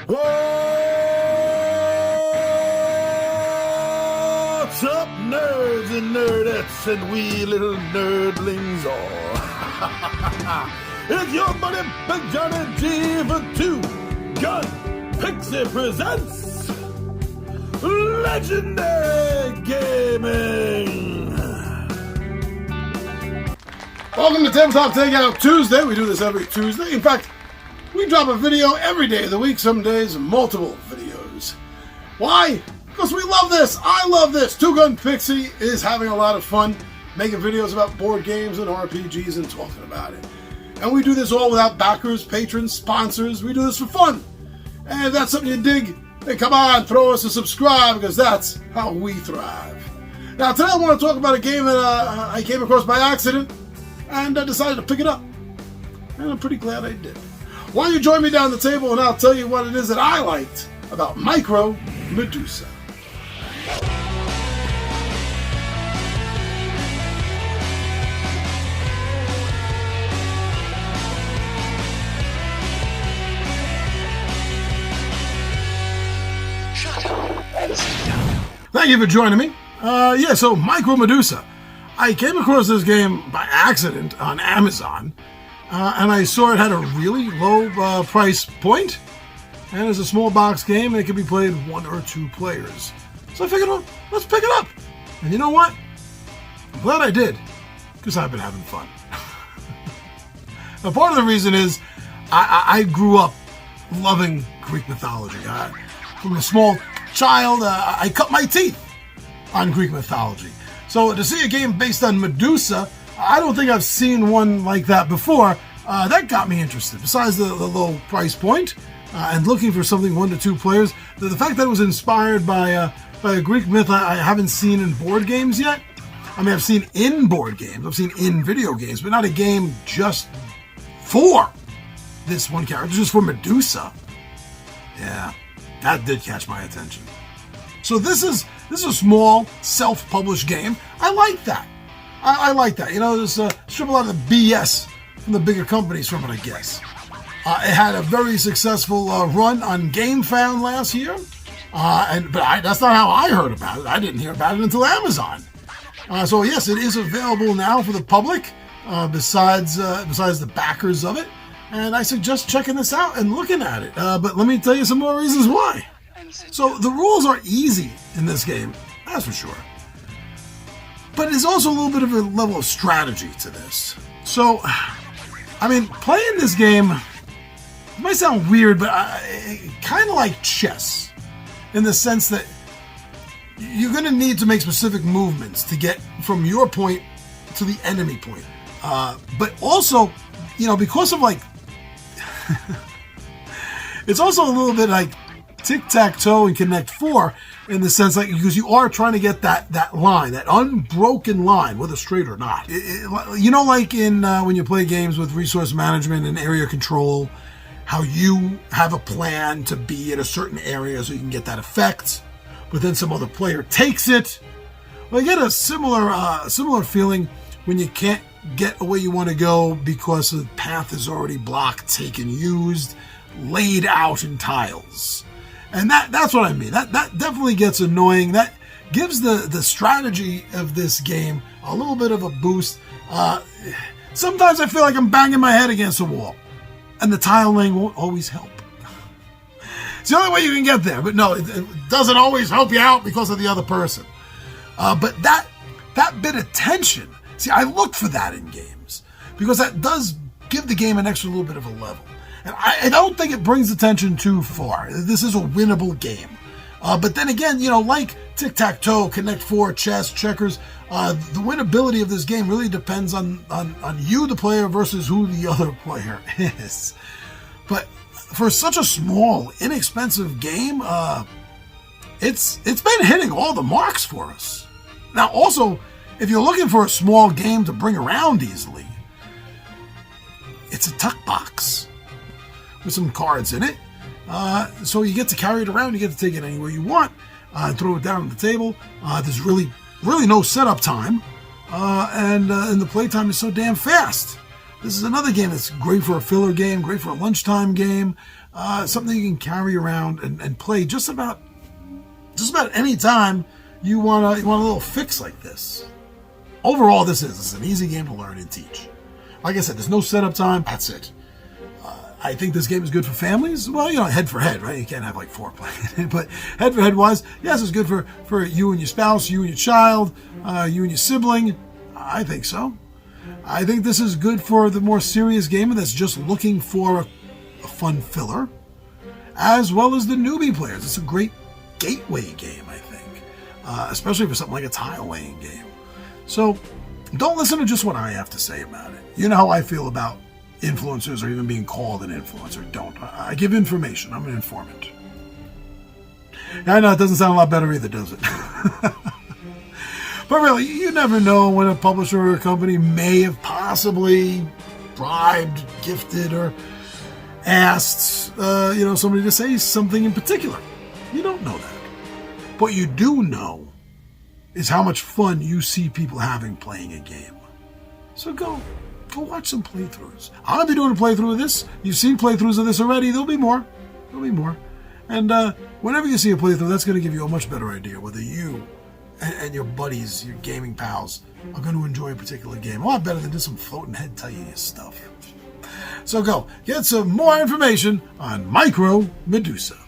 What's up, nerds and nerdettes and wee little nerdlings all? It's your buddy Big Johnny G for Two Gun Pixie presents Legendary Gaming. Welcome to Tabletop Takeout Tuesday. We do this every Tuesday. In fact, we drop a video every day of the week, some days multiple videos. Why? Because we love this. I love this. Two Gun Pixie is having a lot of fun making videos about board games and RPGs and talking about it. And we do this all without backers, patrons, sponsors. We do this for fun. And if that's something you dig, then come on, throw us a subscribe, because that's how we thrive. Now, today I want to talk about a game that I came across by accident and I decided to pick it up. And I'm pretty glad I did. Why don't you join me down the table and I'll tell you what it is that I liked about Micro Medusa. Shut up and sit down. Thank you for joining me. So Micro Medusa. I came across this game by accident on Amazon. And I saw it had a really low price point, and it's a small box game, and it can be played 1 or 2 players. So I figured, well, let's pick it up. And you know what? I'm glad I did, because I've been having fun. Now, part of the reason is I grew up loving Greek mythology. From a small child, I cut my teeth on Greek mythology. So to see a game based on Medusa, I don't think I've seen one like that before. That got me interested. Besides the low price point and looking for something 1 to 2 players, the fact that it was inspired by a Greek myth I haven't seen in board games yet. I mean, I've seen in board games, I've seen in video games, but not a game just for this one character, just for Medusa. Yeah, that did catch my attention. So this is a small self-published game. I like that. I like that. You know, there's strip a lot of the BS from the bigger companies from it, I guess. It had a very successful run on GameFound last year, but that's not how I heard about it. I didn't hear about it until Amazon. So yes, it is available now for the public, besides the backers of it. And I suggest checking this out and looking at it. But let me tell you some more reasons why. So the rules are easy in this game, that's for sure. But there's also a little bit of a level of strategy to this. So, I mean, playing this game, it might sound weird, but kind of like chess, in the sense that you're going to need to make specific movements to get from your point to the enemy point. But also, you know, because of like, it's also a little bit like tic-tac-toe and Connect 4, in the sense, like, because you are trying to get that line, that unbroken line, whether straight or not. You know, like in when you play games with resource management and area control, how you have a plan to be in a certain area so you can get that effect, but then some other player takes it. Well, you get a similar feeling when you can't get where you want to go because the path is already blocked, taken, used, laid out in tiles. And that's what I mean. That definitely gets annoying. That gives the strategy of this game a little bit of a boost. Sometimes I feel like I'm banging my head against a wall, and the tile laying won't always help. It's the only way you can get there. But no, it doesn't always help you out because of the other person. But that bit of tension, see, I look for that in games, because that does give the game an extra little bit of a level. And I don't think it brings attention too far. This is a winnable game. But then again, you know, like tic-tac-toe, Connect 4, chess, checkers, the winnability of this game really depends on you, the player, versus who the other player is. But for such a small, inexpensive game, it's been hitting all the marks for us. Now, also, if you're looking for a small game to bring around easily, it's a tuck box with some cards in it. So you get to carry it around, you get to take it anywhere you want, throw it down on the table. There's really no setup time, and the playtime is so damn fast. This is another game that's great for a filler game, great for a lunchtime game. something you can carry around and play just about any time you want a little fix like this. Overall, it's an easy game to learn and teach. Like I said, there's no setup time. That's it. I think this game is good for families. Well, head for head, right? You can't have like 4 playing it. But head for head wise, yes, it's good for you and your spouse, you and your child, you and your sibling. I think so. I think this is good for the more serious gamer that's just looking for a fun filler, as well as the newbie players. It's a great gateway game, I think, especially for something like a tile laying game. So don't listen to just what I have to say about it. You know how I feel about influencers or even being called an influencer. Don't. I give information. I'm an informant. I know it doesn't sound a lot better either, does it? But really, you never know when a publisher or a company may have possibly bribed, gifted, or asked, somebody to say something in particular. You don't know that. What you do know is how much fun you see people having playing a game. So go watch some playthroughs. I'll be doing a playthrough of this. You've seen playthroughs of this already. There'll be more. And whenever you see a playthrough, that's going to give you a much better idea whether you and your buddies, your gaming pals, are going to enjoy a particular game. A lot better than just some floating head tell you stuff. So go get some more information on Micro Medusa.